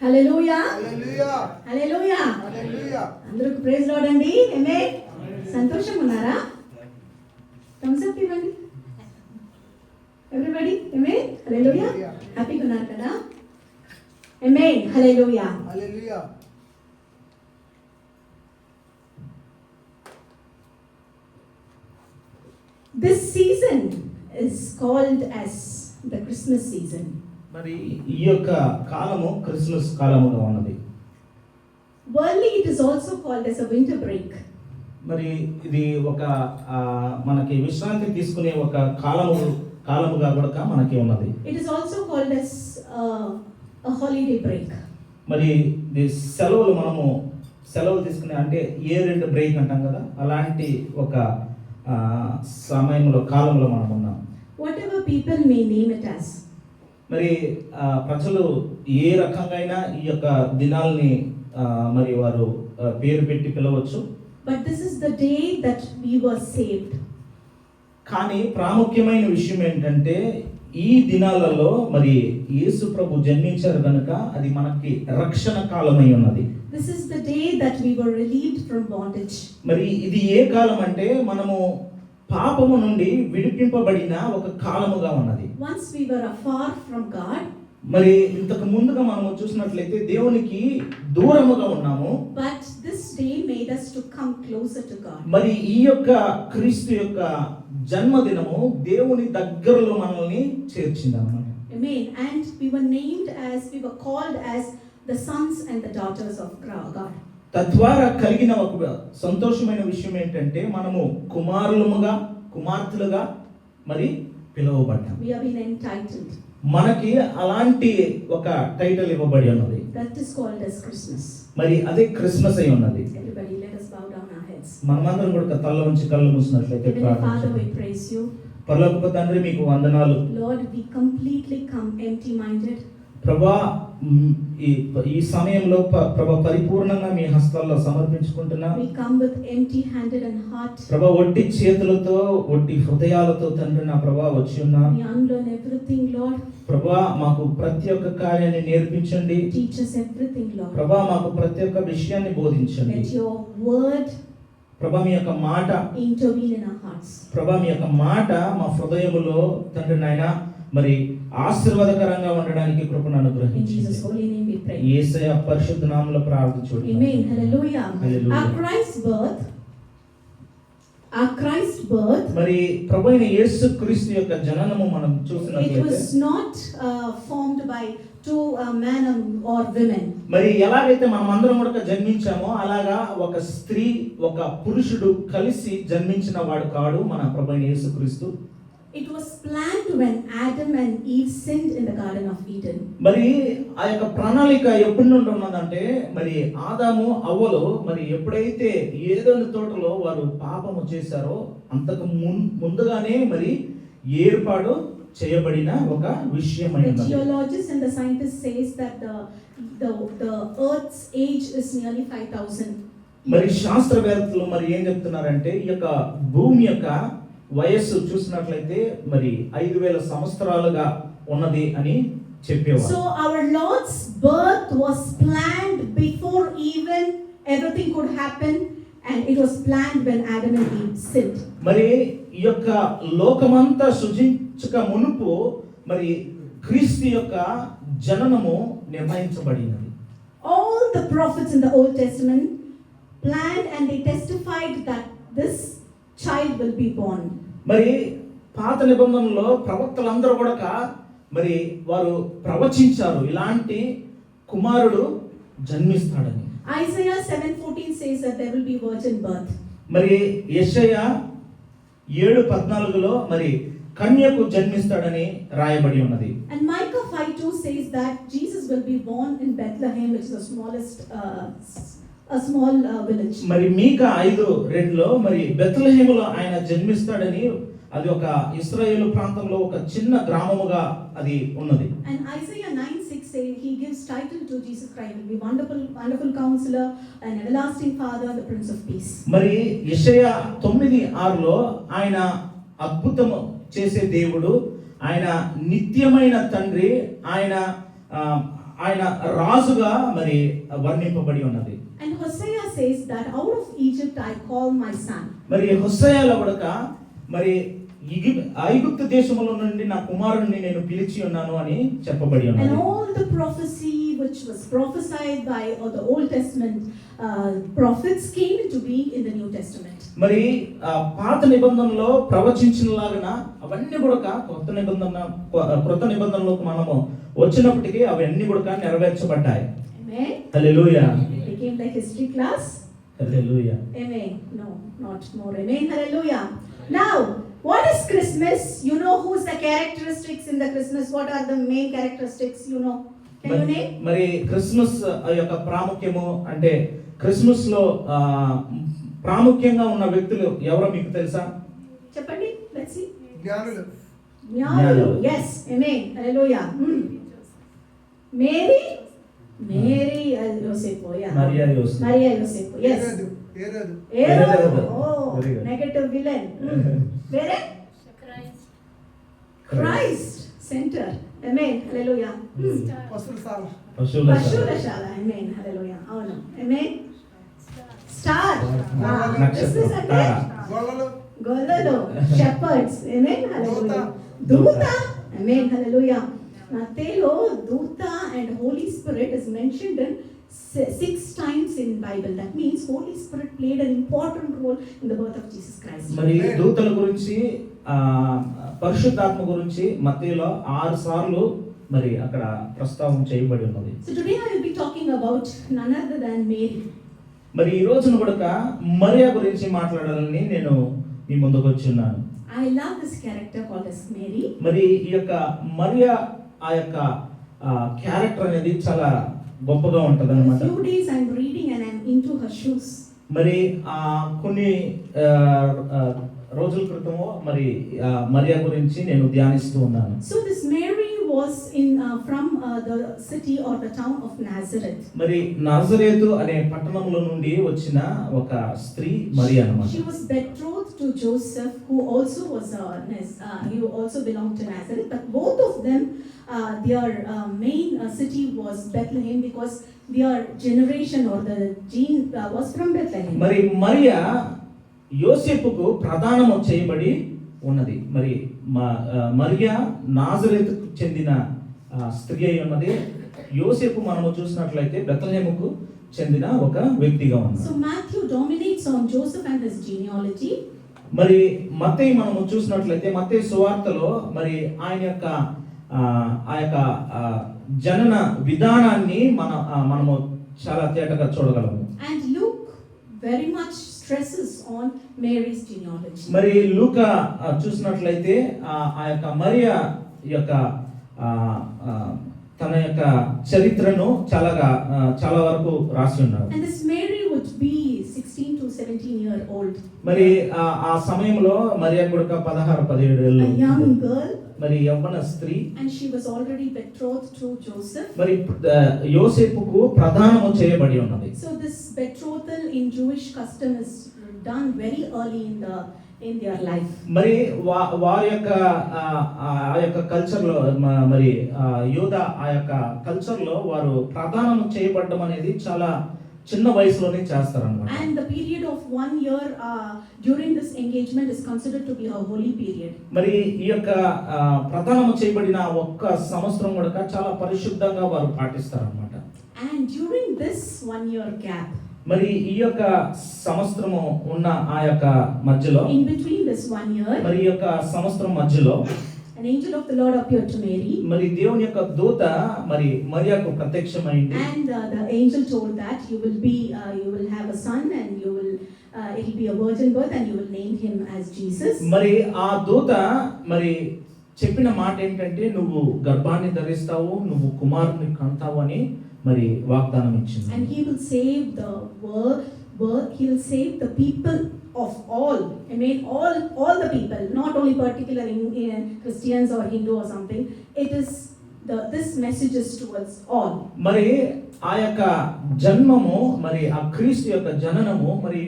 హల్లెలూయా హల్లెలూయా హల్లెలూయా హల్లెలూయా. అందరికి praise lord అండి. ఆమేన్. సంతోషంగా ఉన్నారా? థమ్స్ అప్ ఇవ్వండి ఎవ్రీబడీ. ఆమేన్. హల్లెలూయా. హ్యాపీగా ఉన్నారు కదా? ఆమేన్. హల్లెలూయా. హల్లెలూయా. This season is called as the Christmas season. మరి ఈ యొక్క కాలము క్రిస్మస్ కాలముగా ఉన్నది. Worldly it is also called as a winter break. మరి ఇది ఒక మనకి విశ్రాంతి తీసుకునే ఒక కాలముగా కూడా మనకి ఉన్నది. It is also called as a holiday break. మరి ఇది సెలవులు తీసుకునే అంటే ఇయర్ ఎండ్ బ్రేక్ అంటాం కదా, అలాంటి ఒక సమయంలో కాలంలో మనం ఉన్నాం. Whatever people may name it as. మరి ప్రజలు ఏ రకంగా అయినా ఈ యొక్క దినాల్ని మరి వారు పేరు పెట్టి పిలవచ్చు. But this is the day that we were saved. కానీ ప్రాముఖ్యమైన విషయం ఏంటంటే ఈ దినాలలో మరి యేసు ప్రభు జన్మించారు కనుక అది మనకి రక్షణ కాలమై ఉన్నది. This is the day that we were relieved from bondage. మరి ఇది ఏ కాలం అంటే మనము పాపము నుండి విడిపింపబడిన ఒక కాలముగా ఉన్నది. Once we were afar from God. మరి ఇంతకు ముందుగా మనము చూసినట్లయితే దేవునికి దూరముగా ఉన్నాము. But this day made us to come closer to God. మరి ఈ యొక్క క్రీస్తు యొక్క జన్మదినము దేవుని దగ్గరలో మనల్ని చేర్చింది అన్నమాట. Amen. And we were called as the sons and the daughters of God. తద్వారా కలిగిన ఒక సంతోషమైన విషయం ఏంటంటే మనము కుమార్తెలుగా మరి పిలువబడ్డాం. We have been entitled. మనకి అలాంటి ఒక టైటిల్ ఇవ్వబడి ఉన్నది. That is called as Christmas. మరి అదే క్రిస్మస్ అయి ఉన్నది. Everybody, let us bow down our heads. మనమందరం కూడా తల ఉంచి కళ్ళు మూసినట్లయితే Heavenly Father, we praise you. పరలోకపు తండ్రి మీకు వందనాలు. Lord, we completely come empty-minded. ప్రభా ఈ సమయంలో ప్రభా పరిపూర్ణంగా మీ హస్తాల్లో సమర్పించుకుంటున్నా. We come with empty-handed and heart. ప్రభా ఒట్టి చేతులతో ఒట్టి హృదయాలతో తండ్రి నా ప్రభా వచ్చి ఉన్నా. We unlearn everything, Lord. ప్రభా మాకు ప్రతి ఒక్క కార్యాన్ని నేర్పించండి. Teach us everything, Lord. ప్రభా మాకు ప్రతి ఒక్క విషయాన్ని బోధించండి. Let your word ప్రభా మీ యొక్క మాట intervene in our hearts. ప్రభా మీ యొక్క మాట మా హృదయములో తండ్రి నాయన మరి ఆశీర్వాదకరంగా ఉండడానికి కృపను In అనుగ్రహించండి. Jesus' holy name we pray. యేసయ్య పరిశుద్ధ నామములో ప్రార్థించుకుంటున్నాము. Amen. Hallelujah. Hallelujah. Our Christ's birth, మరి ప్రభువైన యేసు క్రీస్తు యొక్క జననము మనం it చూసినట్లయితే was not formed by two men or women. మరి ఎలాగైతే మనం అందరం కూడా జన్మించామో అలాగా ఒక స్త్రీ ఒక పురుషుడు కలిసి జన్మించిన వాడు కాడు మన ప్రభువైన యేసు క్రీస్తు. It was planned when Adam and Eve sinned in the Garden of Eden. మరి ఆ యొక్క ప్రణాళిక ఎప్పటి నుండి ఉన్నదంటే మరి ఆదాము అవ్వలు మరి ఎప్పుడైతే ఏదోని తోటలో వారు పాపము చేశారో అంతకు ముందుగానే మరి ఏర్పాటు చేయబడిన ఒక విషయమైన The geologists and the scientists says that the earth's age is nearly 5,000. మరి శాస్త్రవేత్తలు మరి ఏం చెప్తున్నారంటే ఈ యొక్క భూమి యొక్క వయస్సు చూసినట్లయితే మరి 5,000 సంవత్సరాలుగా ఉన్నది అని చెప్పేవారు. So our Lord's birth was planned before even everything could happen, and it was planned when Adam and Eve sinned. మరి ఈ యొక్క లోకమంతా సృజించక మునుపు మరి క్రీస్తు యొక్క జననము నిర్ణయించబడినది. All the prophets in the Old Testament planned and they testified that this child will be born. మరి పాత నిబంధనలో ప్రవక్తలందరూ కూడా మరి వారు ప్రవచించారు ఇలాంటి కుమారుడు జన్మిస్తాడని. Isaiah 7:14 says that there will be virgin birth. మరి యెషయా 7:14లో మరి కన్యకు జన్మిస్తాడని రాయబడి ఉన్నది. And Micah 5:2 says that Jesus will be born in Bethlehem, which is the smallest a small village. మరి మీకా 5:2లో మరి బెత్లెహేములో ఆయన జన్మిస్తాడని అది ఒక ఇశ్రాయేలు ప్రాంతంలో ఒక చిన్న గ్రామముగా అది ఉన్నది. And Isaiah 9:6 says he gives title to Jesus Christ, will be wonderful counselor and everlasting father, the prince of peace. మరి యెషయా 9:6లో ఆయన అద్భుతము చేసే దేవుడు, ఆయన నిత్యమైన తండ్రి, ఆయన ఆయన రాజుగా మరి వర్ణింపబడి ఉన్నది. And Hosea says that out of Egypt I call my son. మరి హోషేయలో కూడా మరి ఐగుప్తు దేశములో నుండి నా కుమారుణ్ణి నేను పిలిచి ఉన్నాను అని చెప్పబడి And ఉన్నది. all the prophecy which was prophesied by the Old Testament prophets came into being in the New Testament. మరి పాత నిబంధనలో ప్రవచించినలాగా అవన్నీ కూడా కొత్త నిబంధనలోకి మనము వచ్చినప్పటికీ అవన్నీ కూడా నెరవేర్చబడ్డాయి. Amen. Hallelujah. It became like history class. Hallelujah. Amen. No, not more. Amen. Hallelujah. Now, what is Christmas? You know who's the characteristics in the Christmas? What are the main characteristics? You know? Can you name? మరి Christmas యొక్క ప్రాముఖ్యము అంటే Christmas లో ప్రాముఖ్యంగా ఉన్న వ్యక్తులు ఎవరో మీకు తెలుసా? చెప్పండి. Let's see. జ్ఞానులు. జ్ఞానులు. Yes. Amen. Hallelujah. Mary Yosefu. Yeah. Maria Yosefu. Maria Yosefu. Yes. ఏరోదు. Herod. Oh, Very good. negative villain. Where? Christ center. Amen. Hallelujah. పశువుల పశువులశాల. Amen. Hallelujah. అవును. Amen. Star. Christmas అంటే గొల్లలు. గొల్లలు. Shepherds. Amen. Hallelujah. దూత. Amen. Hallelujah. మత్తయిలో దూత and Holy Spirit is mentioned in 6 times in Bible. That means Holy Spirit played an important role in the birth of Jesus Christ. మరి దూతల గురించి పరిశుద్ధాత్మ గురించి మత్తయిలో 6 సార్లు మరి అక్కడ ప్రస్తావన చేయబడి ఉన్నది. So today I will be talking about none other than Mary. మరి ఈ రోజున కూడా మరియా గురించి మాట్లాడాలని నేను మీ ముందుకు వచ్చి ఉన్నాను. I love this character called as Mary. మరి ఈ యొక్క మరియా ఆ యొక్క క్యారెక్టర్ అనేది చాలా గొప్పగా ఉంటది A అన్నమాట. few days I'm reading and I'm into her shoes. మరి కొన్ని రోజుల క్రితము మరి మరియా గురించి నేను ధ్యానిస్తూ ఉన్నాను. So this Mary was from the city or the town of Nazareth. మరి నజరేతు అనే పట్టణంలో నుండి వచ్చిన ఒక స్త్రీ మరియా అన్నమాట. She was betrothed to Joseph, who also was he also belonged to Nazareth, but both of them their main city was Bethlehem because their generation or the gene was from Bethlehem. మరి మరియా యోసేపుకు ప్రధానము చేయబడి ఉన్నది. మరి మరియా నాజరేతుకు చెందిన స్త్రీ అయి ఉన్నది. యోసేపు మనము చూసినట్లయితే బెత్లెహేముకు చెందిన ఒక వ్యక్తిగా ఉన్నాడు. So Matthew dominates on Joseph and his genealogy. మరి మత్తయి మనము చూసినట్లయితే మత్తయి సువార్తలో మరి ఆయన యొక్క ఆ యొక్క జనన విధానాన్ని మనము చాలా తేటగా చూడగలము. And Luke very much stresses on Mary's genealogy. మరి లూకా చూసినట్లయితే ఆ యొక్క మరియా యొక్క తన యొక్క చరిత్రను చాలా వరకు రాసి ఉన్నారు. And this Mary would be 16 to 17 year old. మరి ఆ సమయంలో మరియా కూడా 16-17 ఏళ్ళు. A young girl. మరి యవ్వన స్త్రీ. And she was already betrothed to Joseph. మరి యోసేపుకు ప్రధానము చేయబడి ఉన్నది. So this betrothal in Jewish custom is done very early in their life. మరి వారి యొక్క ఆ యొక్క కల్చర్ లో మరి యూదా ఆ యొక్క కల్చర్ లో వారు ప్రధానము చేయబడడం అనేది చాలా చిన్న వయసులోనే చేస్తారన్నమాట. And the period of 1 year during this engagement is considered to be a holy period. మరి ఈ యొక్క ప్రధానము చేయబడిన ఒక్క సంవత్సరం కూడా చాలా పరిశుద్ధంగా వారు పాటిస్తారన్నమాట. And during this 1 year gap, మరి ఈ యొక్క సంవత్సరము ఉన్న ఆ యొక్క మధ్యలో in between this 1 year, మరి ఈ యొక్క సంవత్సరం మధ్యలో an angel of the Lord appeared to Mary. మరి దేవుని యొక్క దూత మరి మరియాకు ప్రత్యక్షమైంది. And the angel told that you will have a son and it will be a virgin birth and you will name him as Jesus. మరి ఆ దూత మరి చెప్పిన మాట ఏంటంటే నువ్వు గర్భాన్ని ధరిస్తావు, నువ్వు కుమారుని కంటావు అని మరి వాగ్దానం ఇచ్చింది. And he will save the world, he will save the people of all. I mean all the people, not only particular in Christians or Hindu or something. It is this message is towards all. మరి ఆ యొక్క జన్మము మరి ఆ క్రీస్తు యొక్క జననము మరి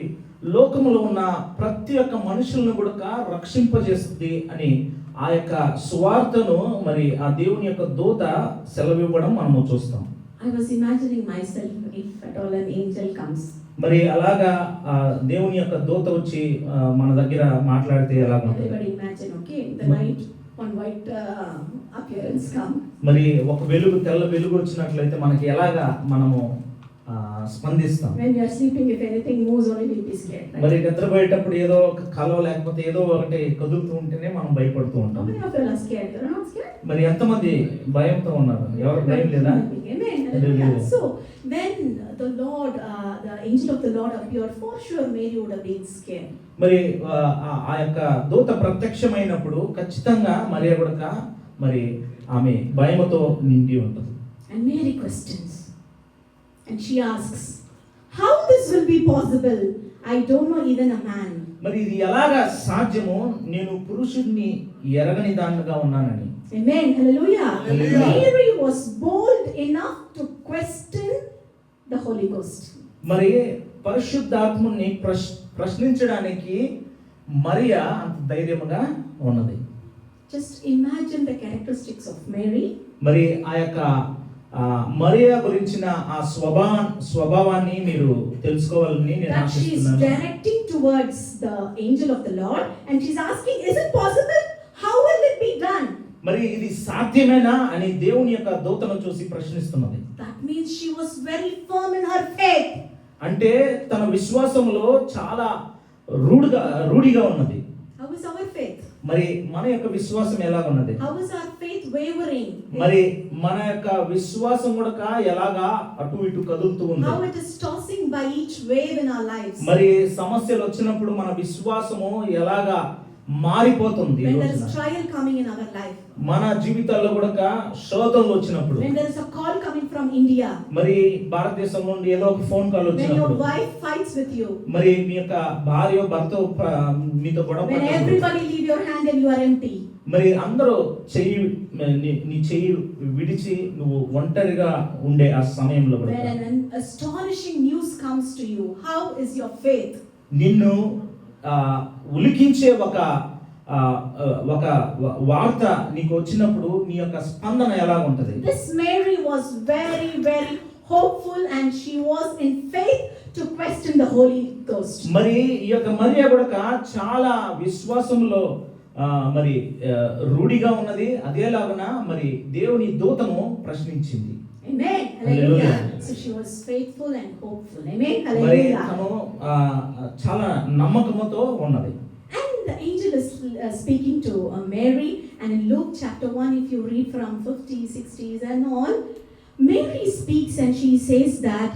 లోకములో ఉన్న ప్రతి ఒక్క మనుషులను కూడా రక్షింపజేస్తుంది అని ఆ యొక్క సువార్తను మరి ఆ దేవుని యొక్క దూత సెలవివ్వడం మనము చూస్తాం. I was imagining myself if at all an angel comes. మరి అలాగా దేవుని యొక్క దూత వచ్చి మన దగ్గర మాట్లాడితే ఎలా ఉంటుంది? Everybody imagine, okay, the light, one white appearance come. మరి ఒక వెలుగు, తెల్ల వెలుగు వచ్చినట్లయితే మనకి ఎలాగా మనము స్పందిస్తాం? When we are sleeping, if anything moves only we'll be scared. Right? మరి నిద్రపోయేటప్పుడు ఏదో ఒక కలో లేకపోతే ఏదో ఒకటి కదులుతూ ఉంటేనే మనం భయపడుతూ How ఉంటాం. many of you are scared? You are not scared? మరి ఎంతమంది భయంతో ఉన్నారు? ఎవరు భయం లేదా? Amen. Hallelujah. So when the Lord, the angel of the Lord appeared, for sure Mary would have been scared. మరి ఆ యొక్క దూత ప్రత్యక్షమైనప్పుడు ఖచ్చితంగా మరియ కూడా మరి ఆమె భయముతో నిండి ఉంటుంది. And Mary questions. And she asks, how this will be possible? I don't know even a man. మరి ఇది ఎలాగా సాధ్యమో, నేను పురుషుడిని ఎరగని దానిగా ఉన్నానని. Amen. Hallelujah. Hallelujah. Mary was bold enough to question the Holy Ghost. మరి పరిశుద్ధాత్ముని ప్రశ్నించడానికి మరియ అంత ధైర్యముగా ఉన్నది. Just imagine the characteristics of Mary. మరి ఆ యొక్క మరియ గురించిన ఆ స్వభావాన్ని మీరు తెలుసుకోవాలని నేను That she is ఆశిస్తున్నాను. directing towards the angel of the Lord and she's asking, is it possible? How will it be done? మరి ఇది సాధ్యమేనా అని దేవుని యొక్క దూతను చూసి ప్రశ్నిస్తున్నది. That means she was very firm in her faith. అంటే తన విశ్వాసంలో చాలా రూఢిగా ఉన్నది. How is our faith? మరి మన యొక్క విశ్వాసం ఎలా ఉన్నది? How is our faith wavering? మరి మన యొక్క విశ్వాసం కూడా ఎలాగా అటు ఇటు కదులుతూ ఉంది? How it is tossing by each wave in our lives? మరి సమస్యలు వచ్చినప్పుడు మన విశ్వాసము ఎలాగా మారిపోతుంది? When there is trial coming in our life, మన జీవితాల్లో కూడా శోధనలు వచ్చినప్పుడు, when there is a call coming from India, మరి భారతదేశం నుండి ఏదో ఒక ఫోన్ కాల్ when your వచ్చినప్పుడు, wife fights with you, మరి మీ యొక్క భార్య భర్త మీతో గొడవ when పడ్డప్పుడు, everybody leave your hand and you are empty, మరి అందరూ నీ చెయ్యి విడిచి నువ్వు ఒంటరిగా ఉండే ఆ సమయంలో కూడా when an astonishing news comes to you, how is your faith? నిన్ను ఉలికించే ఒక వార్త నీకు వచ్చినప్పుడు నీ యొక్క స్పందన ఎలా ఉంటది? This Mary was very, very hopeful and she was in faith to question the Holy Ghost. మరి ఈ యొక్క మరియ కూడా చాలా విశ్వాసంలో మరి రూఢిగా ఉన్నది. అదేలాగున మరి దేవుని దూతను ప్రశ్నించింది. Amen. Hallelujah. So she was faithful and hopeful. Amen. మరి Hallelujah. తను చాలా నమ్మకముతో ఉన్నది. And the angel is speaking to Mary, and in Luke chapter 1, if you read from 50s, 60s and all, Mary speaks and she says that,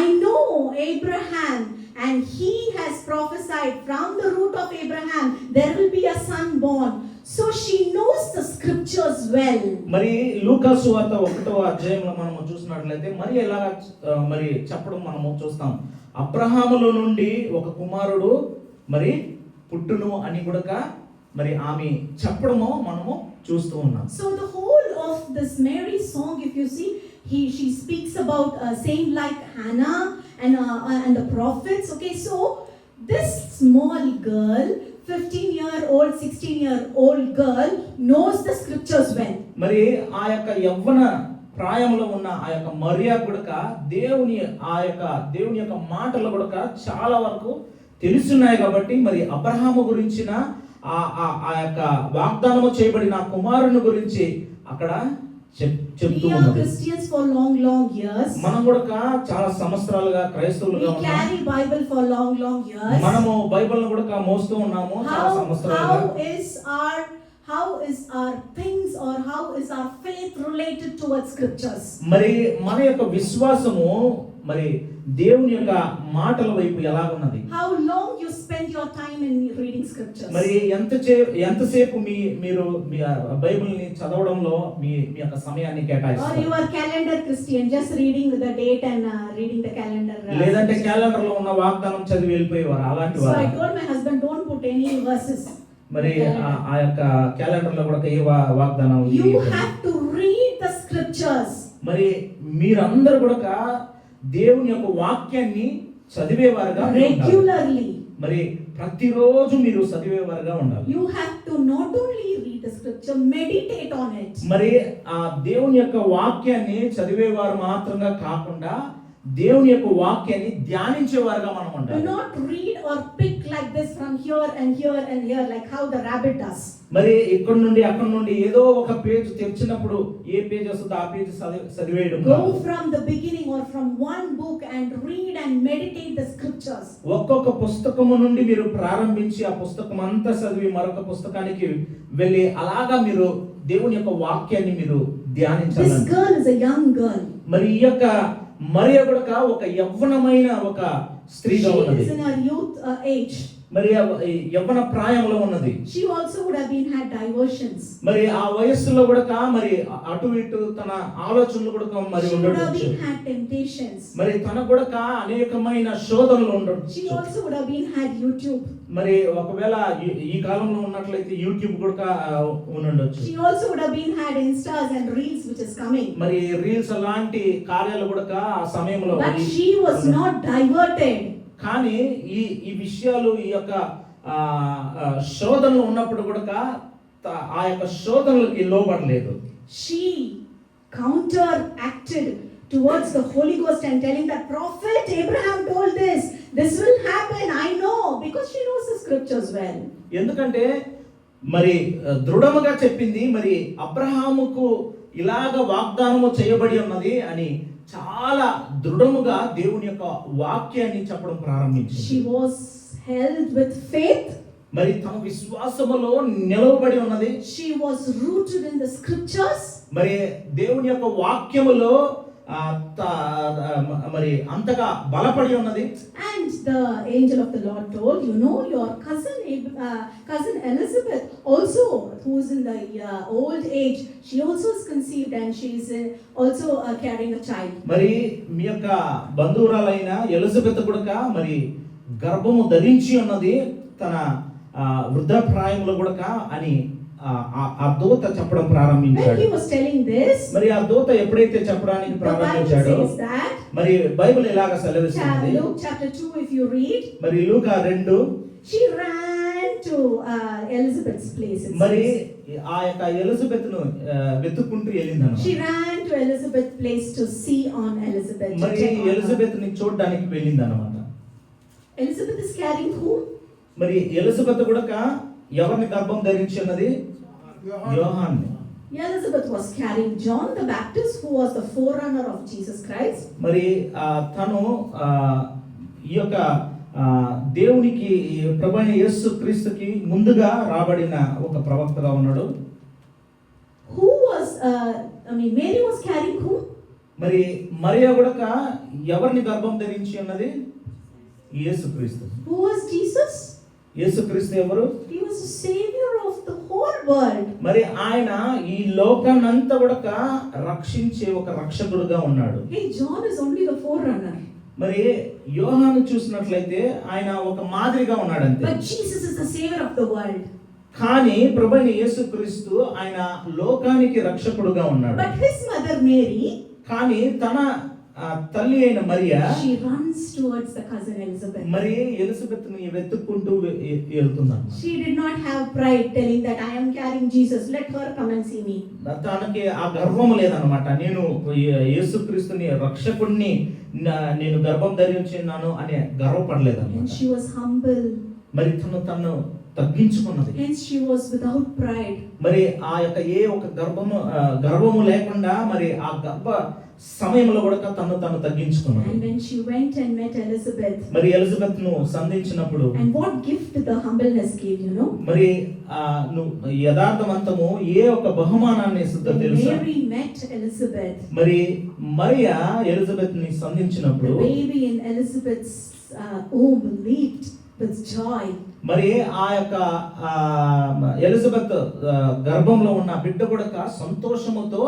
I know Abraham and he has prophesied from the root of Abraham there will be a son born. So she knows the scriptures well. మరి లూకా సువార్త 1వ అధ్యాయంలో మనము చూసినట్లయితే మరి ఎలా మరి చెప్పడం మనము చూస్తాం. అబ్రహాములో నుండి ఒక కుమారుడు మరి పుట్టును అని కూడా మరి ఆమె చెప్పడము మనము చూస్తూ ఉన్నాం. So the whole of this Mary song, if you see, she speaks about saying like Hannah and the prophets. Okay, so this small girl, 15-year-old, 16-year-old girl knows the scriptures well. మరి ఆ యొక్క యవ్వన ప్రాయంలో ఉన్న ఆ యొక్క మరియ కూడా దేవుని యొక్క మాటలు కూడా చాలా వరకు తెలుసున్నాయి కాబట్టి మరి అబ్రహాము గురించిన ఆ యొక్క వాగ్దానము చేయబడిన కుమారుని గురించి అక్కడ చెప్తూ We are ఉన్నది. Christians for long years. మనం కూడా చాలా సంవత్సరాలుగా క్రైస్తవులుగా We ఉన్నాము. carry Bible for long years. మనము బైబిల్ను కూడా మోస్తూ ఉన్నాము చాలా సంవత్సరాలుగా. How is our things or how is our faith related towards scriptures? మరి మన యొక్క విశ్వాసము మరి దేవుని యొక్క మాటల వైపు ఎలా ఉన్నది? How long you spend your time in reading scriptures? మరి ఎంతసేపు మీరు మీ బైబిల్ని చదవడంలో మీ యొక్క సమయాన్ని Or కేటాయిస్తారు? you are calendar Christian, just reading the date and reading the calendar. లేదంటే క్యాలెండర్ లో ఉన్న వాగ్దానం చదివి వెళ్ళిపోయేవారు అలాంటి So I వారు? told my husband, don't put any verses. మరి ఆ యొక్క క్యాలెండర్ లో కూడా ఏ వాగ్దానం? You have to read the scriptures. మరి మీరందరూ కూడా దేవుని యొక్క వాక్యాన్ని చదివేవారుగా ఉండాలి. Regularly. మరి ప్రతిరోజు మీరు చదివేవారుగా ఉండాలి. You have to not only read the scripture, meditate on it. మరి ఆ దేవుని యొక్క వాక్యాన్ని చదివేవారు మాత్రంగా కాకుండా దేవుని యొక్క వాక్యాన్ని ధ్యానించేవారుగా మనం Do ఉండాలి. not read or pick like this from here and here and here, like how the rabbit does. మరి ఇక్కడ నుండి అక్కడ నుండి ఏదో ఒక పేజ్ తెరిచినప్పుడు ఏ పేజ్ వస్తుందో ఆ పేజ్ చదివేయడం Go కాదు. from the beginning or from one book and read and meditate the scriptures. ఒక్కొక్క పుస్తకము నుండి మీరు ప్రారంభించి ఆ పుస్తకం అంతా చదివి మరొక పుస్తకానికి వెళ్ళి అలాగా మీరు దేవుని యొక్క వాక్యాన్ని మీరు This ధ్యానించాలి. girl is a young girl. మరి ఈ యొక్క మరియ కూడా ఒక యవ్వనమైన ఒక She స్త్రీగా ఉన్నది. is in her youth age. మరి యవ్వన ప్రాయంలో ఉన్నది. She also would have been had diversions. మరి ఆ వయస్సులో కూడా మరి అటు ఇటు తన ఆలోచనలు కూడా మరి She would have ఉండొచ్చు. been had temptations. మరి తన కూడా అనేకమైన శోధనలు She ఉండొచ్చు. also would have been had YouTube. మరి ఒకవేళ ఈ కాలంలో ఉన్నట్లయితే యూట్యూబ్ కూడా ఉండొచ్చు. She also would have been had Instas and Reels, which is coming. మరి రీల్స్ అలాంటి కార్యాలు కూడా ఆ సమయంలో But she was not diverted. కానీ ఈ విషయాలు ఈ యొక్క శోధనలు ఉన్నప్పుడు కూడా ఆ యొక్క శోధనలకి లోబడలేదు. She counteracted towards the Holy Ghost and telling that prophet Abraham told this will happen, I know, because she knows the scriptures well. ఎందుకంటే మరి దృఢముగా చెప్పింది, మరి అబ్రహాముకు ఇలాగ వాగ్దానము చేయబడి ఉన్నది అని చాలా దృఢముగా దేవుని యొక్క వాక్యాన్ని చెప్పడం ప్రారంభించింది. She was held with faith. మరి తమ విశ్వాసములో నిలవబడి ఉన్నది. She was rooted in the scriptures. మరి దేవుని యొక్క వాక్యములో మరి అంతగా బలపడి ఉన్నది. And the angel of the Lord told, you know, your cousin Elizabeth also, who is in the old age, she also is conceived and she is also carrying a child. మరి మీ యొక్క బంధువురాలైన ఎలిజబెత్ కూడా మరి గర్భము ధరించి ఉన్నది తన వృద్ధాప్రాయంలో కూడా అని ఆ దూత చెప్పడం When ప్రారంభించాడు. he was telling this, మరి ఆ దూత ఎప్పుడైతే చెప్పడానికి the Bible ప్రారంభించాడో says that, మరి బైబిల్ ఇలాగ సెలవిస్తుంది. Luke chapter 2, if you read, మరి లూకా 2 she ran to Elizabeth's place. it మరి says. ఆ యొక్క ఎలిజబెత్ను వెతుక్కుంటూ వెళ్ళిందన్నమాట. She ran to Elizabeth's place to see on Elizabeth. to మరి check on her. ఎలిజబెత్ ని చూడడానికి వెళ్ళిందన్నమాట. Elizabeth is carrying whom? మరి ఎలిజబెత్ కూడా ఎవరిని గర్భం ధరించి ఉన్నది? యోహాన్ని. Elizabeth was carrying John the Baptist, who was the forerunner of Jesus Christ. మరి తను ఈ యొక్క దేవునికి ప్రభువైన యేసు క్రీస్తుకి ముందుగా రాబడిన ఒక ప్రవక్తగా ఉన్నాడు. Who was, Mary was carrying whom? మరి మరియా కూడా ఎవరిని గర్భం ధరించి ఉన్నది? యేసుక్రీస్తు. Who was Jesus? యేసుక్రీస్తు ఎవరు? He was the savior of the whole world. మరి ఆయన ఈ లోకాన్నంతా కూడా రక్షించే ఒక రక్షకుడుగా ఉన్నాడు. Hey, John is only the forerunner. మరి యోహాను చూసినట్లయితే ఆయన ఒక మాదిరిగా ఉన్నాడు అంతే. But Jesus is the savior of the world. కానీ ప్రభువైన యేసుక్రీస్తు ఆయన లోకానికి రక్షకుడుగా ఉన్నాడు. But his mother Mary, కానీ తన తల్లి అయిన Mariya she runs towards the cousin Elizabeth. మరి ఎలిజబెత్ ని వెతుక్కుంటూ వెళ్తుందన్నమాట. She did not have pride telling that I am carrying Jesus, let her come and see me. తనకి ఆ గర్వం లేదన్నమాట. నేను యేసుక్రీస్తుని రక్షకుడిని నేను గర్భం ధరించున్నాను అనే గర్వపడలేదన్నమాట. And she was humble. మరి తను తగ్గించుకున్నది. Hence she was without pride. మరి ఆ యొక్క ఏ ఒక గర్వము లేకుండా మరి ఆ గర్భ సమయంలో కూడా తను తగ్గించుకున్నది. And when she went and met Elizabeth, మరి ఎలిజబెత్ ను సంధించినప్పుడు and what gift the humbleness gave, you know? మరి యథార్థవంతము ఏ ఒక బహుమానాన్ని ఇస్తుందో When తెలుసా? Mary met Elizabeth, మరి మరియా ఎలిజబెత్ ని సంధించినప్పుడు the baby in Elizabeth's womb leaped with joy. మరి ఆ యొక్క ఎలిజబెత్ గర్భంలో ఉన్న బిడ్డ కూడా సంతోషముతో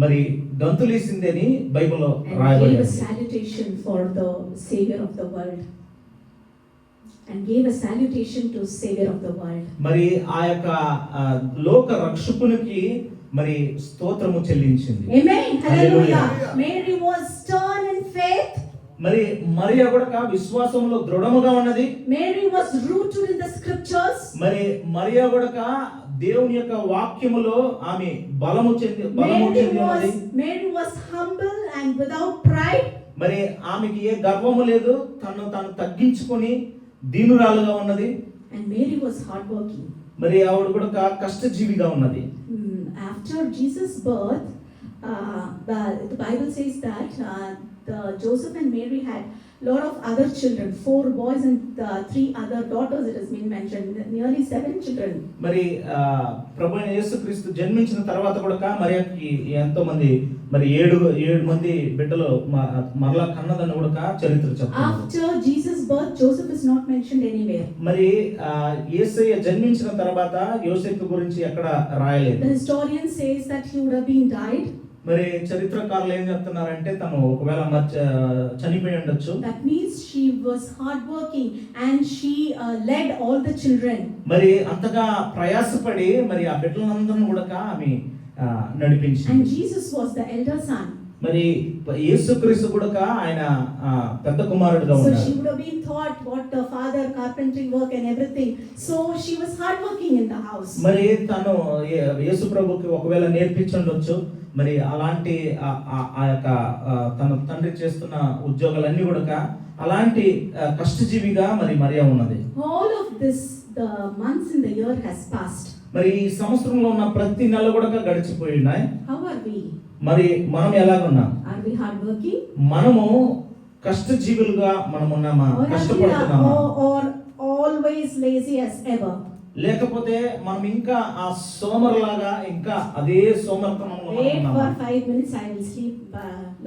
మరి గంతులేసింది అని బైబిల్లో And gave a రాయబడింది. salutation for the savior of the world. And gave a salutation to savior of the world. మరి ఆ యొక్క లోక రక్షకునికి మరి స్తోత్రము చెల్లించింది. Amen. Hallelujah. Hallelujah. Mary was stern in faith. మరి మరియా కూడా విశ్వాసంలో దృఢముగా ఉన్నది. Mary was rooted in the scriptures. మరి మరియా కూడా దేవుని యొక్క వాక్యములో ఆమె బలము చెంది ఉన్నది. Mary was humble and without pride. మరి ఆమెకి ఏ గర్వము లేదు, తాను తగ్గించుకొని దీనురాలుగా ఉన్నది. And Mary was hardworking. మరి ఆవిడ కూడా కష్టజీవిగా ఉన్నది. After Jesus' birth, the Bible says that Joseph and Mary had lot of other children, 4 boys and 3 other daughters. It has been mentioned, nearly 7 children. మరి ప్రభువైన యేసుక్రీస్తు జన్మించిన తర్వాత కూడా మరియకి ఎంతో మంది మరి 7 మంది బిడ్డలు మరలా కన్నదని కూడా చరిత్ర చెప్తుంది. After Jesus' birth, Joseph is not mentioned anywhere. మరి యేసయ్య జన్మించిన తర్వాత యోసేపు గురించి ఎక్కడ రాయలేదు. The historian says that he would have been died. మరి చరిత్రకారులు ఏం చెప్తున్నారంటే తను ఒకవేళ చనిపోయి ఉండొచ్చు. That means she was hardworking and she led all the children. మరి అంతగా ప్రయాసపడి మరి ఆ బిడ్డలందరిని కూడా ఆమె నడిపించింది. And Jesus was the elder son. మరి యేసుక్రీస్తు కూడా ఆయన పెద్ద కుమారుడుగా ఉన్నాడు. So she would have been taught what the father carpentry work and everything. So she was hardworking in the house. మరి తను యేసు ప్రభుకి ఒకవేళ నేర్పించుండొచ్చు. మరి అలాంటి ఆ యొక్క తన తండ్రి చేస్తున్న ఉద్యోగాలన్నీ కూడా అలాంటి కష్టజీవిగా మరి మరియా ఉన్నది. All of this, the months in the year has passed. మరి ఈ సంవత్సరంలో ఉన్న ప్రతి నెల కూడా గడిచిపోయి ఉన్నాయి. How are we? మరి మనం ఎలాగున్నాం? Are we hardworking? మనము కష్టజీవులుగా మనం ఉన్నామా? కష్టపడుతున్నామా? Or always lazy as ever? లేకపోతే మనం ఇంకా ఆ సోమరులాగా ఇంకా అదే సోమరితనంలో Wait for 5 minutes, I will sleep.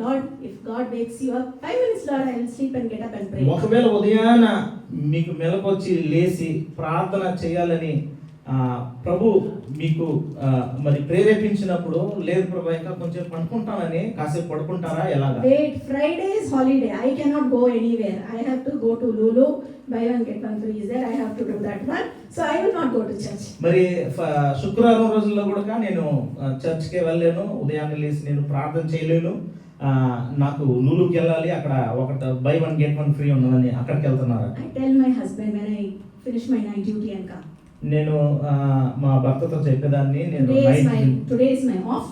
Lord, if God wakes you up, 5 minutes, Lord, I will sleep and get up and pray. ఒకవేళ ఉదయాన మీకు మెలకువచ్చి లేచి ప్రార్థన చేయాలని ప్రభు మీకు మరి ప్రేరేపించినప్పుడు లేదు ప్రభు ఇంకా కొంచెం పడుకుంటానని కాసేపు పడుకుంటారా ఎలాగా? Wait, Friday is holiday. I cannot go anywhere. I have to go to Lulu. Buy one get one free is there. I have to do that one. So I will not go to church. మరి శుక్రవారం రోజుల్లో కూడా నేను చర్చ్కి వెళ్ళలేను. ఉదయాన్నే లేచి నేను ప్రార్థన చేయలేను. నాకు లూలుకి వెళ్ళాలి. అక్కడ ఒకటి by one get one free ఉన్నదని అక్కడికి వెళ్తున్నారు. I tell my husband when I finish my night duty and come. నేను మా భర్తతో చెప్పేదాన్ని నేను today is my off.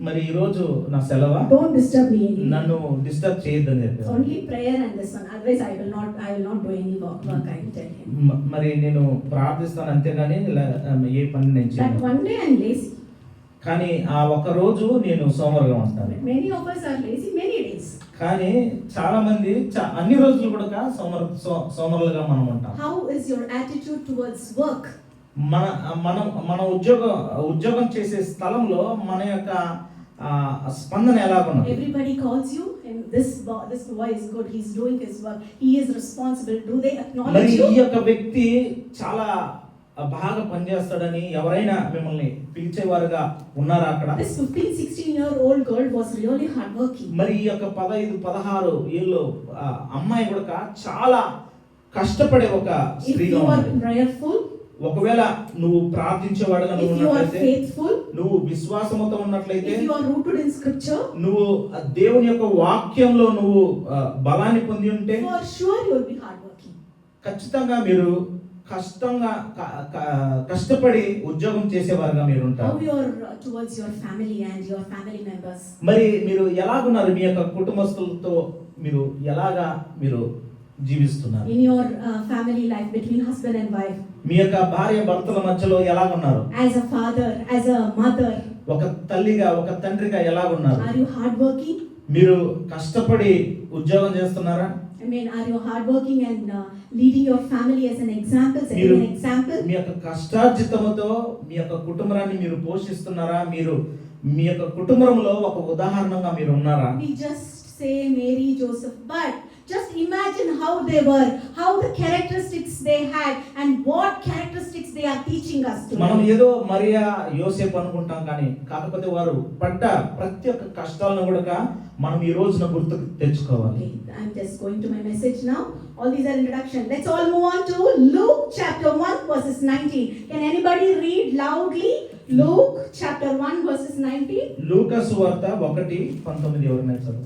మరి ఈ రోజు నా సెలవు. Don't disturb me anymore. నన్ను డిస్టర్బ్ చేయొద్దని చెప్పాను. Only prayer and this one. Otherwise I will not do any work. I will tell him. మరి నేను ప్రార్థిస్తాను అంతేగాని ఏ పని నేను చేయను. That one day I'm lazy. కానీ ఆ ఒక రోజు నేను సోమరుగా ఉంటాను. Many of us are lazy many days. కానీ చాలా మంది అన్ని రోజులు కూడా సోమరులుగా మనం ఉంటాం. How is your attitude towards work? మన ఉద్యోగం చేసే స్థలంలో మన యొక్క స్పందన ఎలాగున్నది? Everybody calls you and this boy is good, he's doing his work, he is responsible. Do they acknowledge you? ఈ యొక్క వ్యక్తి చాలా బాగా పనిచేస్తాడని ఎవరైనా మిమ్మల్ని పిలిచేవారుగా ఉన్నారా అక్కడ? This 15-16-year-old girl was really hardworking. మరి ఈ యొక్క 15-16 ఏళ్ళు అమ్మాయి కూడా చాలా కష్టపడే ఒక స్త్రీగా ఉంది. If you are prayerful, ఒకవేళ నువ్వు ప్రార్థించేవాడుగా నువ్వు ఉన్నట్లయితే, faithful, నువ్వు విశ్వాసముతో ఉన్నట్లయితే, if you are rooted in scripture, నువ్వు దేవుని యొక్క వాక్యంలో నువ్వు బలాన్ని పొంది ఉంటే, for sure you will be hardworking. ఖచ్చితంగా మీరు కష్టపడి ఉద్యోగం చేసేవారుగా మీరు ఉంటారు. How you are towards your family and your family members? మరి మీరు ఎలాగున్నారు? మీ యొక్క కుటుంబస్తులతో మీరు ఎలాగా మీరు జీవిస్తున్నారు? In your family life between husband and wife, మీ యొక్క భార్య భర్తల మధ్యలో ఎలాగున్నారు? as a father, as a mother, ఒక తల్లిగా ఒక తండ్రిగా ఎలాగున్నారు? are you hardworking? మీరు కష్టపడి ఉద్యోగం చేస్తున్నారా? I mean, are you hardworking and leading your family as an example, setting an example? మీ యొక్క కష్టార్జితముతో మీ యొక్క కుటుంబాన్ని మీరు పోషిస్తున్నారా? మీరు మీ యొక్క కుటుంబంలో ఒక ఉదాహరణగా మీరు ఉన్నారా? We just say Mary, Joseph, but just imagine how they were, how the characteristics they had, and what characteristics they are teaching us today. మనం ఏదో మరియా యోసేపు అనుకుంటాం కానీ కాకపోతే వారు పడ్డ ప్రతి ఒక్క కష్టాలను కూడా మనం ఈ రోజున గుర్తుకు తెచ్చుకోవాలి. I'm just going to my message now. All these are introduction. Let's all move on to Luke chapter 1 verses 19. Can anybody read loudly? Luke chapter 1 verses 19. లూకా సువార్త 1:19 ఎవరైనా చదువు.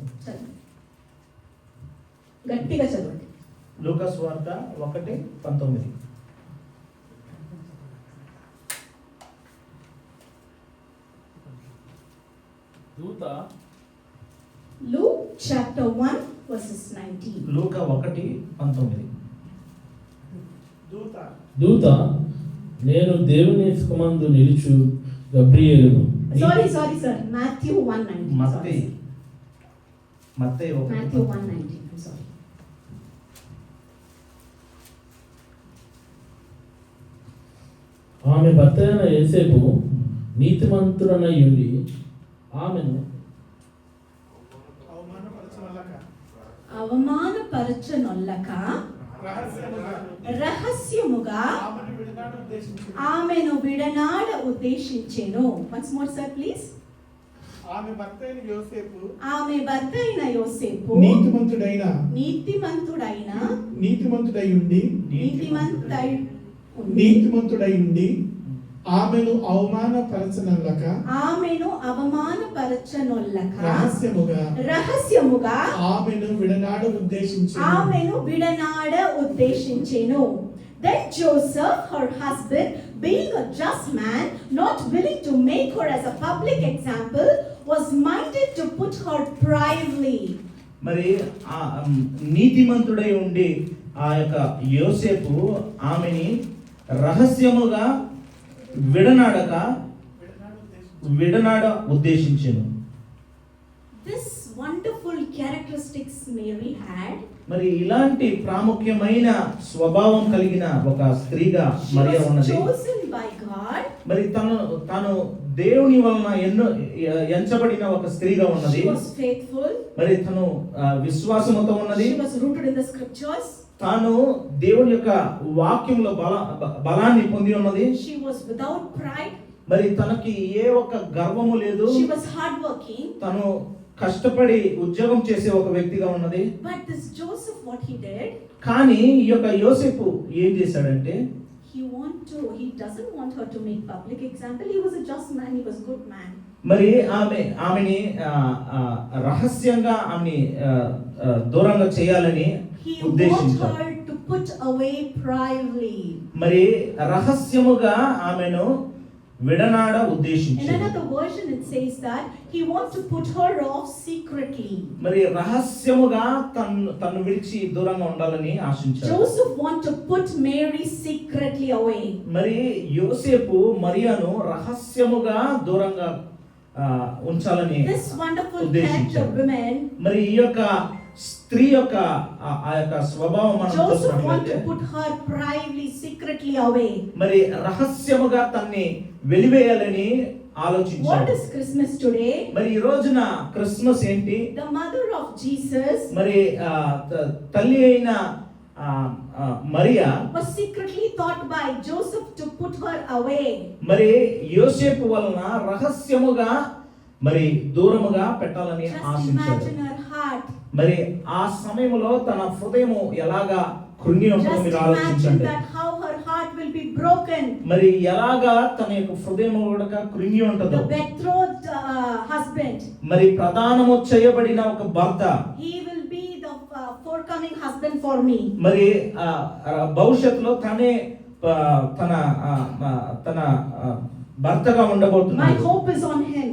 గట్టిగా చదవండి. లూకా సువార్త 1:19. దూత Luke chapter 1 verses 19. లూకా 1:19. దూత నేను దేవుని సుఖమందు నిలుచు గబ్రియేలును. Sorry sir. Matthew 1:19. Mattayi 1. Matthew 1:19. I'm sorry. ఆమె భర్త అయిన యోసేపు నీతిమంతుడనై ఉండి ఆమెను అవమానపరచనొల్లక రహస్యముగా ఆమెను విడనాడ ఉద్దేశించెను. Once more sir please. ఆమె భర్త అయిన యోసేపు ఆమె భర్త అయిన యోసేపు నీతిమంతుడై ఉండి ఆమెను అవమానపరచనొల్లక రహస్యముగా ఆమెను విడనాడ ఉద్దేశించెను. Then Joseph, her husband, being a just man, not willing to make her as a public example, was minded to put her privately. మరి ఆ నీతిమంతుడై ఉండి ఆ యొక్క యోసేపు ఆమెని రహస్యముగా విడనాడ ఉద్దేశించెను. This wonderful characteristics Mary had. మరి ఇలాంటి ప్రాముఖ్యమైన స్వభావం కలిగిన ఒక స్త్రీగా మరియ She was ఉన్నది. chosen by God. మరి తను దేవుని వలన ఎంచబడిన ఒక స్త్రీగా ఉన్నది. She was faithful. మరి తను విశ్వాసముతో ఉన్నది. She was rooted in the scriptures. తాను దేవుని యొక్క వాక్యంలో బలాన్ని పొంది ఉన్నది. She was without pride. మరి తనకి ఏ ఒక్క గర్వము లేదు. She was hardworking. తను కష్టపడి ఉద్యోగం చేసే ఒక వ్యక్తిగా ఉన్నది. But this Joseph, what he did? కానీ ఈ యొక్క యోసేపు ఏం చేశాడంటే he doesn't want her to make public example. He was a just man. He was a good man. మరి ఆమెని రహస్యంగా ఆమెని దూరంగా చేయాలని ఉద్దేశించాడు. He wanted her to put away privately. మరి రహస్యముగా ఆమెను విడనాడ ఉద్దేశించాడు. In another version it says that he wants to put her off secretly. మరి రహస్యముగా తను విడిచి దూరంగా ఉండాలని ఆశించాడు. Joseph want to put Mary secretly away. మరి యోసేపు మరియను రహస్యముగా దూరంగా ఉంచాలని This wonderful character woman. మరి ఈ యొక్క స్త్రీ యొక్క ఆ యొక్క స్వభావం మనం Joseph want చూసినట్లయితే to put her privately secretly away. మరి రహస్యముగా తన్ని వెలివేయాలని ఆలోచించాడు. What is Christmas today? మరి ఈ రోజున క్రిస్మస్ ఏంటి? The mother of Jesus మరి తల్లి అయిన Mariya was secretly thought by Joseph to put her away. మరి యోసేపు వలన రహస్యముగా మరి దూరముగా పెట్టాలని Just ఆశించాడు. imagine her heart. మరి ఆ సమయంలో తన హృదయము ఎలాగా కృంగి ఉంటుందో Just మీరు imagine ఆలోచించండి. that how her heart will be broken. మరి ఎలాగా తన యొక్క హృదయం కూడా కృంగి ఉంటుందో. The betrothed husband. మరి ప్రదానము చేయబడిన ఒక భర్త. He will be the forthcoming husband for me. మరి భవిష్యత్తులో తన భర్తగా ఉండబోతున్నాడు. My hope is on him.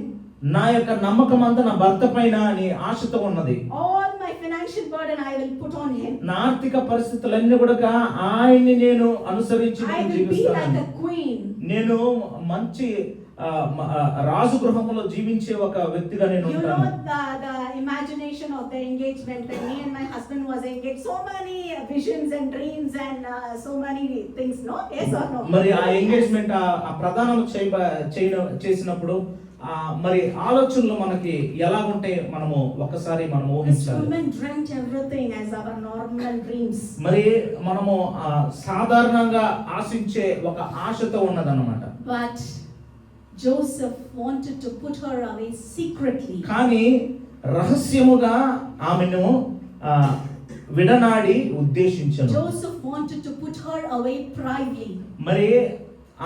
నా యొక్క నమ్మకం అంతా నా భర్త పైన అని ఆశతో ఉన్నది. All my financial burden I will put on him. నా ఆర్థిక పరిస్థితులన్నీ కూడా ఆయన్ని నేను అనుసరించి I will be like a queen. నేను మంచి రాజు గృహంలో జీవించే ఒక వ్యక్తిగా నేను You ఉంటాను. know the imagination of the engagement when me and my husband was engaged, so many visions and dreams and so many things, no? Yes or no? మరి ఆ ఎంగేజ్మెంట్ ఆ ప్రధానం చేసినప్పుడు మరి ఆలోచనలు మనకి ఎలా ఉంటే మనము ఒక్కసారి మనం This ఊహించాలి. woman dreamt everything as our normal dreams. మరి మనము సాధారణంగా ఆశించే ఒక ఆశతో ఉన్నదన్నమాట. But Joseph wanted to put her away secretly. కానీ రహస్యముగా ఆమెను విడనాడి ఉద్దేశించాడు. Joseph wanted to put her away privately. మరి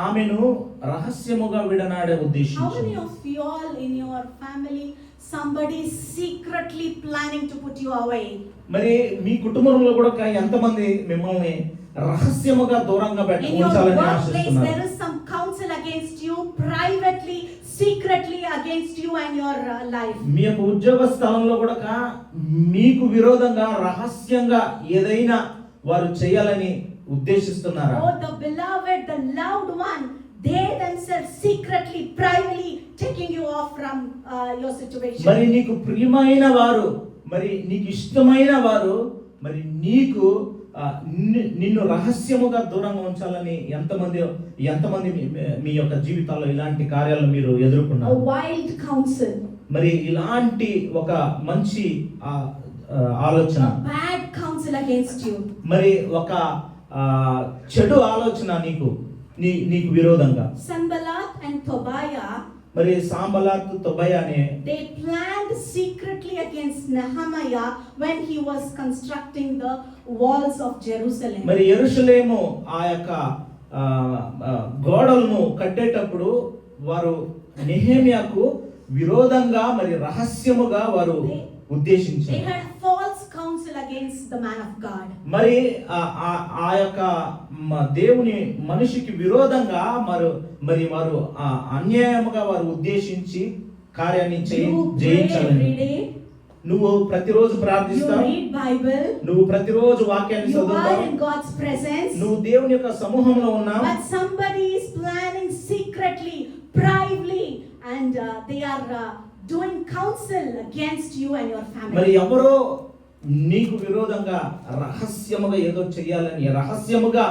ఆమెను రహస్యముగా విడనాడే How ఉద్దేశించాడు. many of you all in your family somebody is secretly planning to put you away. మరి మీ కుటుంబంలో కూడా ఎంతమంది మిమ్మల్ని రహస్యముగా దూరంగా In your ఉంచాలని workplace, ఆశిస్తున్నారు? there is some counsel against you, privately, secretly against you and your life. మీ యొక్క ఉద్యోగ స్థలంలో కూడా మీకు విరోధంగా రహస్యంగా ఏదైనా వారు చేయాలని ఉద్దేశిస్తున్నారా? Oh, the beloved, the loved one, they themselves secretly, privately taking you off from your situation. మరి నీకు ప్రియమైన వారు, మరి నీకు ఇష్టమైన వారు, మరి నీకు నిన్ను రహస్యముగా దూరంగా ఉంచాలని ఎంతమంది మీ యొక్క జీవితాల్లో ఇలాంటి కార్యాలను మీరు A ఎదుర్కొన్నారు? wild counsel, మరి ఇలాంటి ఒక మంచి ఆలోచన, a bad counsel against you. మరి ఒక చెడు ఆలోచన నీకు విరోధంగా. Sanballat and Tobiah, మరి సాంబలాత్ తొబయ అనే they planned secretly against Nehemiah when he was constructing the walls of Jerusalem. మరి యెరూషలేము ఆ యొక్క గోడలను కట్టేటప్పుడు వారు నెహెమ్యాకు విరోధంగా మరి రహస్యముగా వారు They ఉద్దేశించారు. had false counsel against the man of God. మరి ఆ యొక్క దేవుని మనిషికి విరోధంగా మరి వారు అన్యాయముగా వారు ఉద్దేశించి కార్యాన్ని You pray జయించాలని. every day, నువ్వు ప్రతిరోజు you ప్రార్థిస్తావు, read Bible, నువ్వు ప్రతిరోజు వాక్యాన్ని you are చదువుతావు, in God's presence, నువ్వు దేవుని యొక్క సమూహంలో ఉన్నావు. but somebody is planning secretly, privately, and they are doing counsel against you and your మరి family. ఎవరో నీకు విరోధంగా రహస్యముగా ఏదో చేయాలని, రహస్యముగా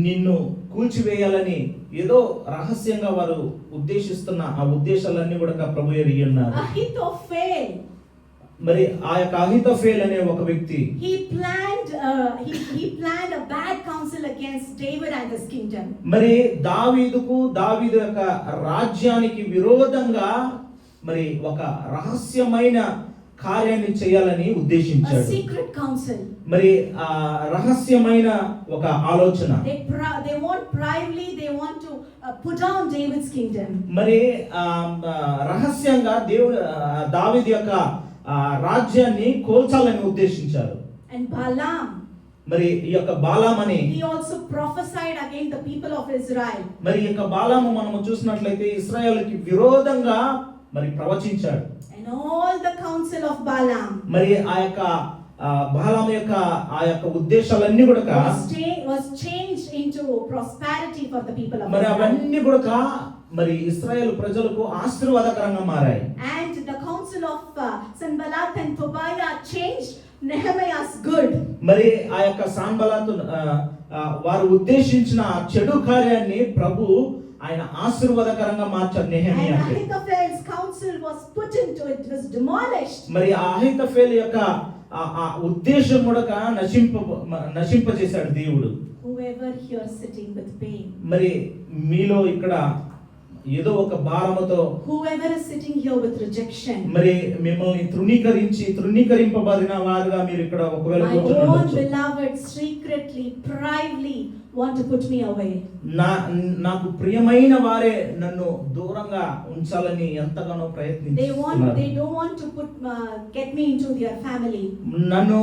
నిన్ను కూల్చివేయాలని ఏదో రహస్యంగా వారు ఉద్దేశిస్తున్న ఆ ఉద్దేశాలన్నీ కూడా ప్రభు ఎరిగి ఉన్నారు. Ahithophel, మరి ఆ యొక్క అహితోఫెల్ అనే ఒక వ్యక్తి he planned a bad counsel against David and his kingdom. మరి దావీదు యొక్క రాజ్యానికి విరోధంగా మరి ఒక రహస్యమైన కార్యాన్ని చేయాలని A ఉద్దేశించాడు. secret counsel. మరి ఆ రహస్యమైన ఒక ఆలోచన. They want privately, they want to put down David's kingdom. మరి రహస్యంగా దావీదు యొక్క రాజ్యాన్ని కోల్చాలని ఉద్దేశించారు. And Balaam, మరి ఈ యొక్క బాలాం అని, he also prophesied against the people of Israel. మరి ఈ యొక్క బాలాము మనము చూసినట్లయితే ఇశ్రాయేలుకి విరోధంగా మరి ప్రవచించాడు. And all the counsel of Balaam మరి ఆ యొక్క బాలాం యొక్క ఆ యొక్క ఉద్దేశాలన్నీ కూడా was changed into prosperity for the people of మరి Israel. అవన్నీ కూడా మరి ఇశ్రాయేలు ప్రజలకు ఆశీర్వాదకరంగా మారాయి. And the counsel of Sanballat and Tobiah changed Nehemiah's good. మరి ఆ యొక్క సాంబలాతు వారు ఉద్దేశించిన ఆ చెడు కార్యాన్ని ప్రభు ఆయన ఆశీర్వాదకరంగా మార్చారు And నెహెమ్యాకి. Ahithophel's counsel was put into it, was demolished. మరి ఆ అహితోఫెల్ యొక్క ఆ ఉద్దేశం కూడా నశింపజేశాడు దేవుడు. Whoever here sitting with pain, మరి మీలో ఇక్కడ ఏదో ఒక భారముతో, whoever is sitting here with rejection, మరి మిమ్మల్ని తృణీకరింపబడిన వారుగా మీరు ఇక్కడ ఒకవేళ my కూర్చుని own ఉండొచ్చు. beloved secretly, privately want to put me away. నాకు ప్రియమైన వారే నన్ను దూరంగా ఉంచాలని ఎంతగానో ప్రయత్నిస్తున్నారు. They don't want to get me into their family. నన్ను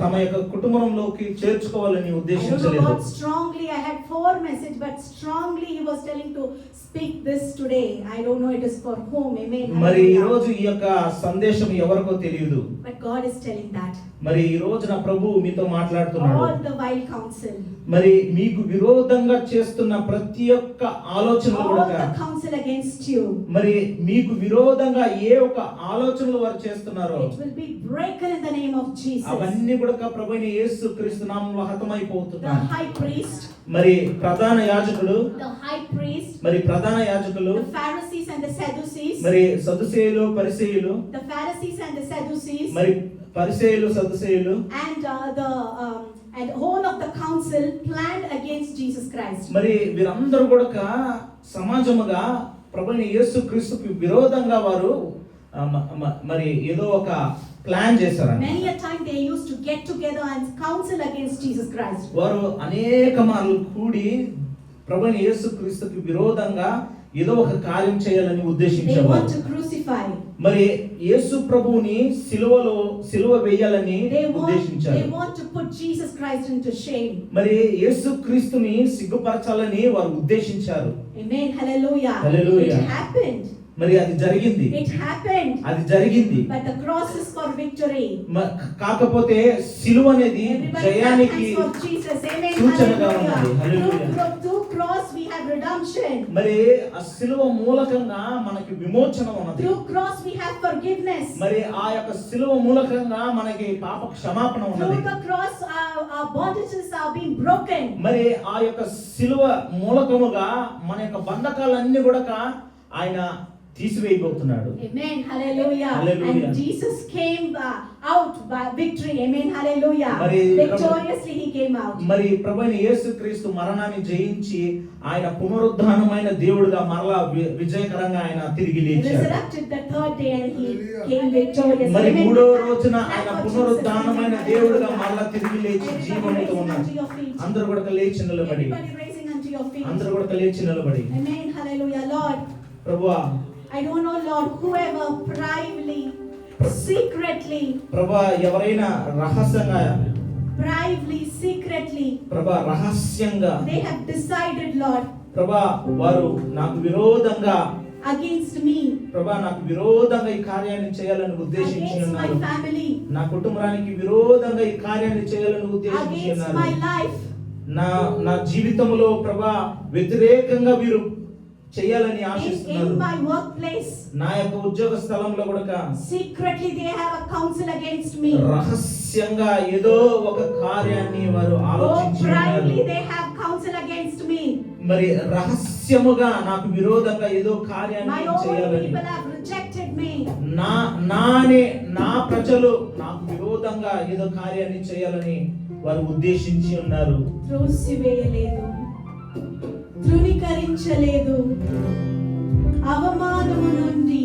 తమ యొక్క కుటుంబంలోకి చేర్చుకోవాలని I don't know ఉద్దేశించలేదు. God strongly, I had 4 messages, but strongly he was telling to speak this today. I don't know it is for whom. Amen. మరి ఈ Hallelujah. రోజు ఈ యొక్క సందేశం ఎవరికో తెలియదు. But God is telling that. మరి ఈ రోజు నా ప్రభు మీతో మాట్లాడుతున్నాడు. All the vile counsel, మరి మీకు విరోధంగా చేస్తున్న ప్రతి ఒక్క ఆలోచనలు all కూడా the counsel against you, మరి మీకు విరోధంగా ఏ ఒక్క ఆలోచనలు వారు చేస్తున్నారో it will be broken in the name of Jesus. అవన్నీ కూడా ప్రభువైన యేసుక్రీస్తు నామములో The హతమైపోతున్నాయి. high priest, మరి ప్రధాన యాజకుడు, the high priest, మరి ప్రధాన యాజకులు, the Pharisees and the Sadducees, మరి సదుసేయులు పరిసయ్యులు, the Pharisees and the Sadducees, మరి పరిసయ్యులు సదుసేయులు and whole of the council planned against Jesus Christ. మరి వీరందరూ కూడా సమాజముగా ప్రభువైన యేసుక్రీస్తుకి విరోధంగా వారు మరి ఏదో ఒక ప్లాన్ చేశారు. Many a time they used to get together and counsel against Jesus Christ. వారు అనేక మార్లు కూడి ప్రభువైన యేసుక్రీస్తుకి విరోధంగా ఏదో ఒక కార్యం చేయాలని They ఉద్దేశించేవారు. want to crucify. మరి యేసు ప్రభువుని సిలువ వేయాలని They ఉద్దేశించారు. want to put Jesus Christ into shame. మరి యేసు క్రీస్తుని సిగ్గుపరచాలని వారు ఉద్దేశించారు. Amen. Hallelujah. Hallelujah. It happened. మరి అది జరిగింది. It happened. అది జరిగింది. But the cross is for victory. కాకపోతే సిలువ అనేది Everybody జయానికి clap hands for Jesus. Amen. సూచనగా ఉన్నది. Hallelujah. Hallelujah. Through cross we have redemption. మరి ఆ సిలువ మూలకంగా మనకి విమోచన ఉన్నది. Through cross we have forgiveness. మరి ఆ యొక్క సిలువ మూలకంగా మనకి పాప క్షమాపణ ఉన్నది. Through the cross our bondages are being broken. మరి ఆ యొక్క సిలువ మూలకముగా మన యొక్క బంధకాలన్నీ కూడా ఆయన తీసివేయబోతున్నాడు. Amen. Hallelujah. Hallelujah. And Jesus came out by victory. Amen. Hallelujah. మరి Victoriously he came out. మరి ప్రభువైన యేసుక్రీస్తు మరణాన్ని జయించి ఆయన పునరుద్ధానమైన దేవుడిగా మరలా విజయకరంగా ఆయన తిరిగి లేచాడు. Resurrected the third day and he came victorious. మరి Amen. మూడో రోజున ఆయన Clap for పునరుద్ధానమైన Jesus. దేవుడిగా మరలా తిరిగి లేచి Everybody జీవముతో raising ఉన్నాడు. unto your feet. అందరూ కూడా లేచి నిలబడి Everybody raising unto your feet. అందరూ కూడా లేచి నిలబడి Amen. Hallelujah. Lord, ప్రభువా I don't know, Lord, whoever privately, secretly, ప్రభువా ఎవరైనా secretly, ప్రభువా రహస్యంగా they have decided, Lord, ప్రభువా వారు నాకు విరోధంగా against me, ప్రభువా నాకు విరోధంగా ఈ కార్యాన్ని చేయాలని ఉద్దేశించి against my ఉన్నారు. family, నా కుటుంబానికి విరోధంగా ఈ కార్యాన్ని చేయాలని ఉద్దేశించి against ఉన్నారు. my life, నా జీవితంలో ప్రభా వ్యతిరేకంగా వీరు చేయాలని in ఆశిస్తున్నారు. my workplace, నా యొక్క ఉద్యోగ స్థలంలో కూడా secretly they have a counsel against me. రహస్యంగా ఏదో ఒక కార్యాన్ని వారు Oh, ఆలోచించి ఉన్నారు. privately they have counsel against me. మరి రహస్యముగా నాకు విరోధంగా ఏదో My కార్యాన్ని own చేయాలని people have rejected me. నా ప్రజలు నాకు విరోధంగా ఏదో కార్యాన్ని చేయాలని వారు ఉద్దేశించి ఉన్నారు. త్రోసివేయలేదు, తృణీకరించలేదు, అవమానము నుండి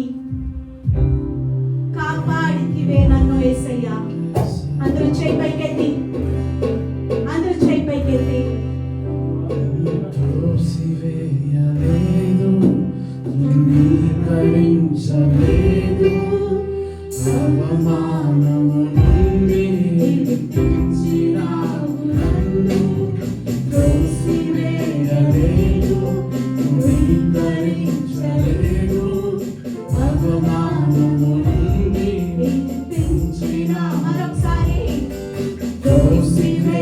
కాపాడితివే నన్ను యేసయ్యా. అందరూ చేయి పైకెత్తి, అందరూ చేయి పైకెత్తి. త్రోసివేయలేదు, తృణీకరించలేదు, అవమానము నుండి విడిపించినావు నన్ను. త్రోసివేయలేదు, తృణీకరించలేదు, అవమానము నుండి విడిపించినావు. మరొకసారి. త్రోసివేయలేదు,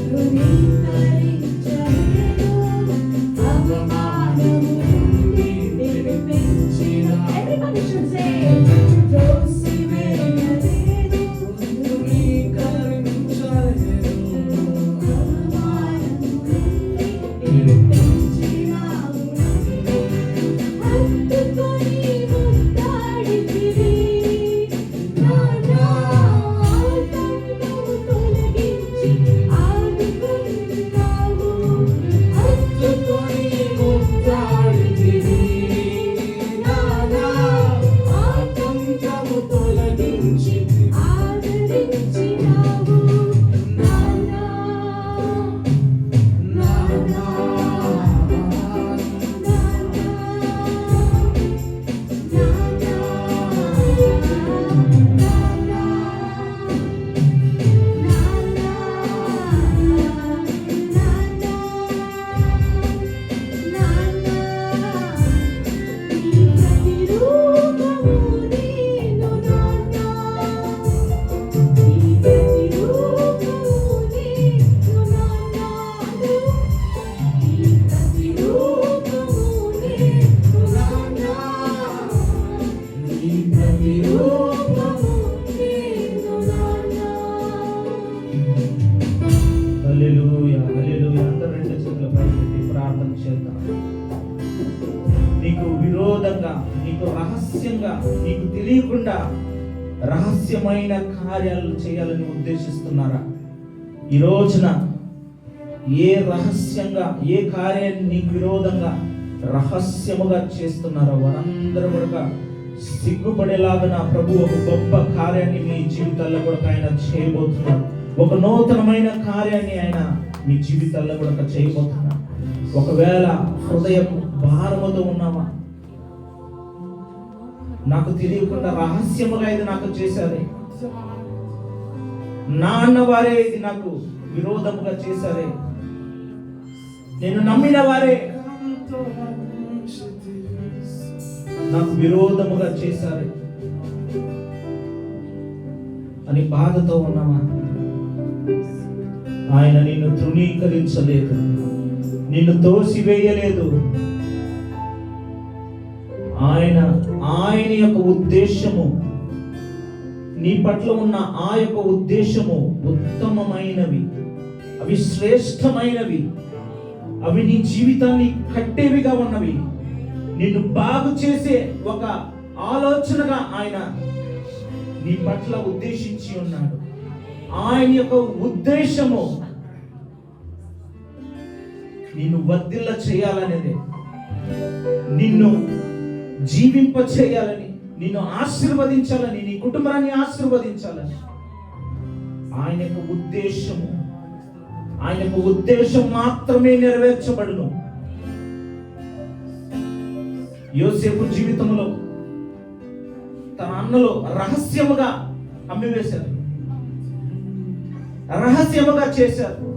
తృణీకరించలేదు, అవమానము నుండి విడిపించినావు. Everybody should say, త్రోసివేయలేదు, తృణీకరించలేదు, అవమానము నుండి విడిపించినావు నన్ను. హత్తుకొని ముద్దాడితివి, నా ఆటంకము తొలగించి ఆదుకున్నావు. హత్తుకొని ముద్దాడితివి, నా ఆటంకము తొలగించి ఆదరించినావు. నానా, నానా, నీ ప్రతిరూపము హల్లెలూయా హల్లెలూయా. అందరూ రెండు చేతులు పైకెత్తి ప్రార్థన చేద్దాం. నీకు విరోధంగా, నీకు రహస్యంగా, నీకు తెలియకుండా రహస్యమైన కార్యాలు చేయాలని ఉద్దేశిస్తున్నారా? ఈ రోజున ఏ రహస్యంగా, ఏ కార్యాన్ని నీకు విరోధంగా రహస్యముగా చేస్తున్నారో వారందరూ కూడా సిగ్గుపడేలాగా ప్రభు ఒక గొప్ప కార్యాన్ని మీ జీవితాల్లో కూడా ఆయన చేయబోతున్నారు. ఒక నూతనమైన కార్యాన్ని ఆయన మీ జీవితాల్లో కూడా చేయబోతున్నారు. ఒకవేళ హృదయ భారముతో ఉన్నామా? నాకు తెలియకుండా రహస్యముగా ఇది నాకు చేశారే, నా అన్న వారే ఇది నాకు విరోధముగా చేశారే, నేను నమ్మిన వారే నాకు విరోధముగా చేశారే అని బాధతో ఉన్నామా? ఆయన నిన్ను తృణీకరించలేదు, నిన్ను తోసివేయలేదు. ఆయన యొక్క ఉద్దేశము, నీ పట్ల ఉన్న ఆ యొక్క ఉద్దేశము ఉత్తమమైనవి, అవి శ్రేష్టమైనవి, అవి నీ జీవితాన్ని కట్టేవిగా ఉన్నవి, నిన్ను బాగు చేసే ఒక ఆలోచనగా ఆయన నీ పట్ల ఉద్దేశించి ఉన్నాడు. ఆయన యొక్క ఉద్దేశము నిన్ను వర్ధిల్ల చేయాలనేదే, నిన్ను జీవింప చేయాలని, నిన్ను ఆశీర్వదించాలని, నీ కుటుంబాన్ని ఆశీర్వదించాలని ఆయన యొక్క ఉద్దేశము, ఆయన యొక్క ఉద్దేశం మాత్రమే నెరవేర్చబడును. యోసేపు జీవితంలో తన అన్నలు రహస్యముగా అమ్మివేశారు, రహస్యముగా చేశారు.